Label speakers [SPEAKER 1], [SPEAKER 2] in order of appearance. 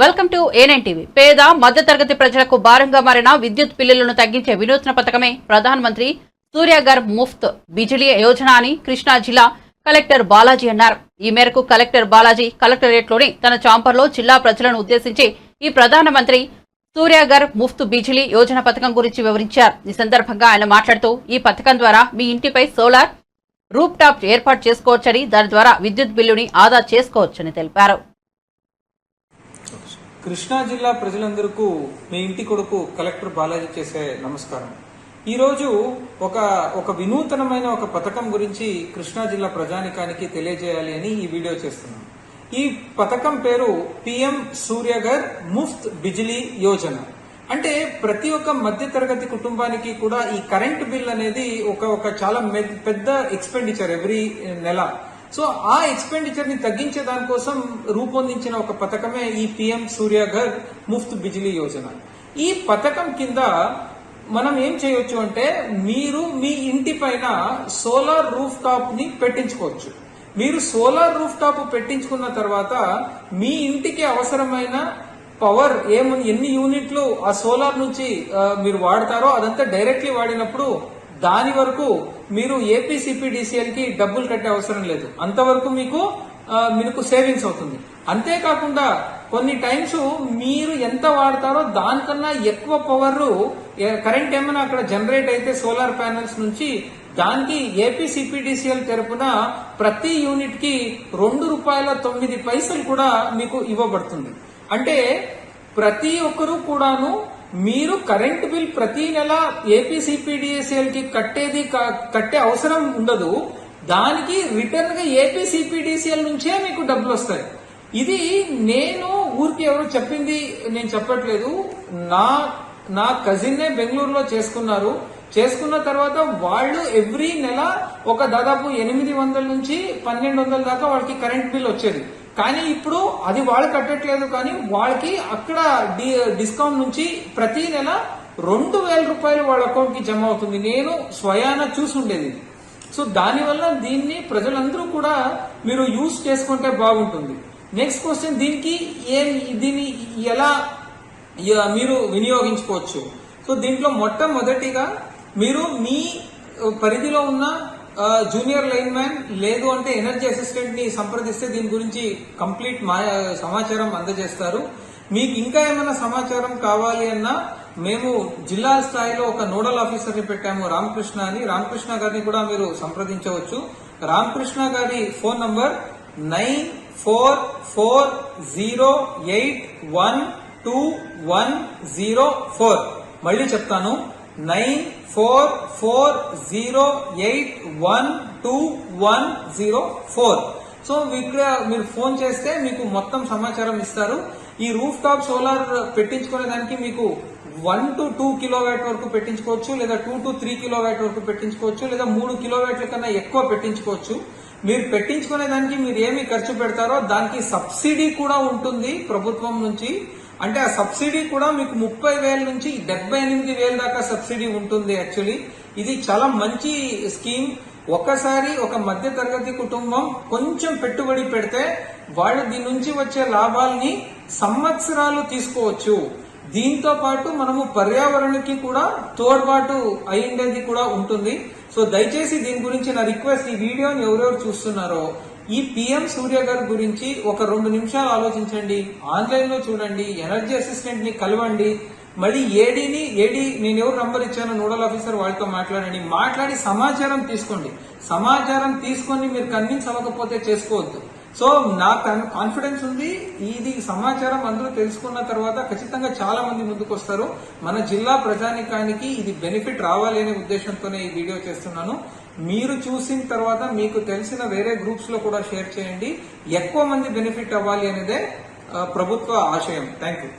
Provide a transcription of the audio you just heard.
[SPEAKER 1] Welcome to A9 TV. పేద మధ్యతరగతి ప్రజలకు భారంగా మారిన విద్యుత్ బిల్లులను తగ్గించే వినూత్న పథకమే ప్రధానమంత్రి సూర్యఘర్ ముఫ్త్ బిజిలీ యోజన అని కృష్ణా జిల్లా కలెక్టర్ బాలాజీ అన్నారు. ఈ మేరకు కలెక్టర్ బాలాజీ కలెక్టరేట్లోని తన చాంబర్లో జిల్లా ప్రజలను ఉద్దేశించి ఈ ప్రధానమంత్రి సూర్యఘర్ ముఫ్త్ బిజిలీ యోజన పథకం గురించి వివరించారు. ఈ సందర్భంగా ఆయన మాట్లాడుతూ ఈ పథకం ద్వారా మీ ఇంటిపై సోలార్ రూఫ్ టాప్ ఏర్పాటు చేసుకోవచ్చని, దాని ద్వారా విద్యుత్ బిల్లుని ఆదా చేసుకోవచ్చని తెలిపారు.
[SPEAKER 2] కృష్ణా జిల్లా ప్రజలందరికీ మీ ఇంటి కొడుకు కలెక్టర్ బాలాజీ చేసే నమస్కారం. ఈరోజు ఒక వినూతనమైన ఒక పథకం గురించి కృష్ణా జిల్లా ప్రజానికానికి తెలియజేయాలి అని ఈ వీడియో చేస్తున్నాం. ఈ పథకం పేరు PM సూర్యఘర్ ముఫ్త్ బిజిలీ యోజన. అంటే ప్రతి ఒక్క మధ్యతరగతి కుటుంబానికి కూడా ఈ కరెంట్ బిల్ అనేది ఒక చాలా పెద్ద ఎక్స్పెండిచర్ ఎవ్రీ నెల. సో ఆ ఎక్స్పెండిచర్ ని తగ్గించే దానికోసం రూపొందించిన ఒక పథకమే ఈ PM సూర్యఘర్ ముఫ్త్ బిజిలీ యోజన. ఈ పథకం కింద మనం ఏం చేయొచ్చు అంటే మీరు మీ ఇంటి పైన సోలార్ రూఫ్ టాప్ ని పెట్టించుకోవచ్చు. మీరు సోలార్ రూఫ్ టాప్ పెట్టించుకున్న తర్వాత మీ ఇంటికి అవసరమైన పవర్ ఎన్ని యూనిట్లు ఆ సోలార్ నుంచి మీరు వాడతారో అదంతా డైరెక్ట్లీ వాడినప్పుడు దాని వరకు మీరు APCPDCL కి డబ్బులు కట్టే అవసరం లేదు. అంతవరకు మీకు సేవింగ్స్ అవుతుంది. అంతేకాకుండా కొన్ని టైమ్స్ మీరు ఎంత వాడతారో దానికన్నా ఎక్కువ పవర్ కరెంట్ ఏమైనా అక్కడ జనరేట్ అయితే సోలార్ ప్యానెల్స్ నుంచి దానికి APCPDCL తరపున ప్రతి యూనిట్ కి ₹2.09 కూడా మీకు ఇవ్వబడుతుంది. అంటే ప్రతి ఒక్కరూ కూడాను మీరు కరెంట్ బిల్ ప్రతి నెల APCPDCL కి కట్టే అవసరం ఉండదు. దానికి రిటర్న్ గా APCPDCL నుంచే మీకు డబ్బులు వస్తాయి. ఇది నేను ఊరికి ఎవరు చెప్పింది నేను చెప్పట్లేదు. నా కజిన్ నే బెంగళూరులో చేసుకున్న తర్వాత వాళ్ళు ఎవ్రీ నెల ఒక దాదాపు 800 నుంచి 1200 దాకా వాళ్ళకి కరెంట్ బిల్ వచ్చేది. కానీ ఇప్పుడు అది వాళ్ళు కట్టట్లేదు. కానీ వాళ్ళకి అక్కడ డిస్కౌంట్ నుంచి ప్రతి నెల ₹2000 వాళ్ళ అకౌంట్ కి జమ అవుతుంది. నేను స్వయాన చూసుండేది. సో దానివల్ల దీన్ని ప్రజలందరూ కూడా మీరు యూజ్ చేసుకుంటే బాగుంటుంది. నెక్స్ట్ క్వశ్చన్, దీన్ని ఎలా మీరు వినియోగించుకోవచ్చు? సో దీంట్లో మొట్టమొదటిగా మీరు మీ పరిధిలో ఉన్న జూనియర్ లైన్ మ్యాన్ లేదు అంటే ఎనర్జీ అసిస్టెంట్ ని సంప్రదిస్తే దీని గురించి కంప్లీట్ సమాచారం అందజేస్తారు. మీకు ఇంకా ఏమైనా సమాచారం కావాలి అన్నా మేము జిల్లా స్థాయిలో ఒక నోడల్ ఆఫీసర్ ని పెట్టాము, రామకృష్ణ అని. రామకృష్ణ గారిని కూడా మీరు సంప్రదించవచ్చు. రామకృష్ణ గారి ఫోన్ నంబర్ 9440812104. మళ్ళీ చెప్తాను, 9440812104. సో ఇక్కడ మీరు ఫోన్ చేస్తే మీకు మొత్తం సమాచారం ఇస్తారు. ఈ రూఫ్ టాప్ సోలార్ పెట్టించుకునే దానికి మీకు 1 to 2 కిలోవాట్ వరకు పెట్టించుకోవచ్చు, లేదా 2 to 3 కిలోవాట్ వరకు పెట్టించుకోవచ్చు, లేదా 3 కిలోవాట్ల కన్నా ఎక్కువ పెట్టించుకోవచ్చు. మీరు పెట్టించుకునే దానికి మీరు ఏమి ఖర్చు పెడతారో దానికి సబ్సిడీ కూడా ఉంటుంది ప్రభుత్వం నుంచి. అంటే ఆ సబ్సిడీ కూడా మీకు 30,000 నుంచి 78,000 దాకా సబ్సిడీ ఉంటుంది. యాక్చువల్లీ ఇది చాలా మంచి స్కీమ్. ఒక్కసారి ఒక మధ్య తరగతి కుటుంబం కొంచెం పెట్టుబడి పెడితే వాళ్ళు దీని నుంచి వచ్చే లాభాలని సంవత్సరాలు తీసుకోవచ్చు. దీంతో పాటు మనము పర్యావరణానికి కూడా తోడ్పాటు అయ్యేది కూడా ఉంటుంది. సో దయచేసి దీని గురించి నా రిక్వెస్ట్, ఈ వీడియోని ఎవరెవరు చూస్తున్నారో ఈ PM సూర్యఘర్ గురించి ఒక 2 నిమిషాలు ఆలోచించండి. ఆన్లైన్ లో చూడండి, ఎనర్జీ అసిస్టెంట్ ని కలవండి, మళ్ళీ ఏడీ నేను ఎవరు నంబర్ ఇచ్చానో నోడల్ ఆఫీసర్ వాళ్ళతో మాట్లాడి సమాచారం తీసుకోండి. సమాచారం తీసుకొని మీరు కన్విన్స్ అవ్వకపోతే చేసుకోవద్దు. సో నాకు కాన్ఫిడెన్స్ ఉంది, ఇది సమాచారం అందరూ తెలుసుకున్న తర్వాత ఖచ్చితంగా చాలా మంది ముందుకు వస్తారు. మన జిల్లా ప్రజానికానికి ఇది బెనిఫిట్ రావాలి అనే ఉద్దేశంతోనే ఈ వీడియో చేస్తున్నాను. మీరు చూసిన తర్వాత మీకు తెలిసిన వేరే గ్రూప్స్ లో కూడా షేర్ చేయండి. ఎక్కువ మంది బెనిఫిట్ అవ్వాలి అనేదే ప్రభుత్వ ఆశయం. Thank you.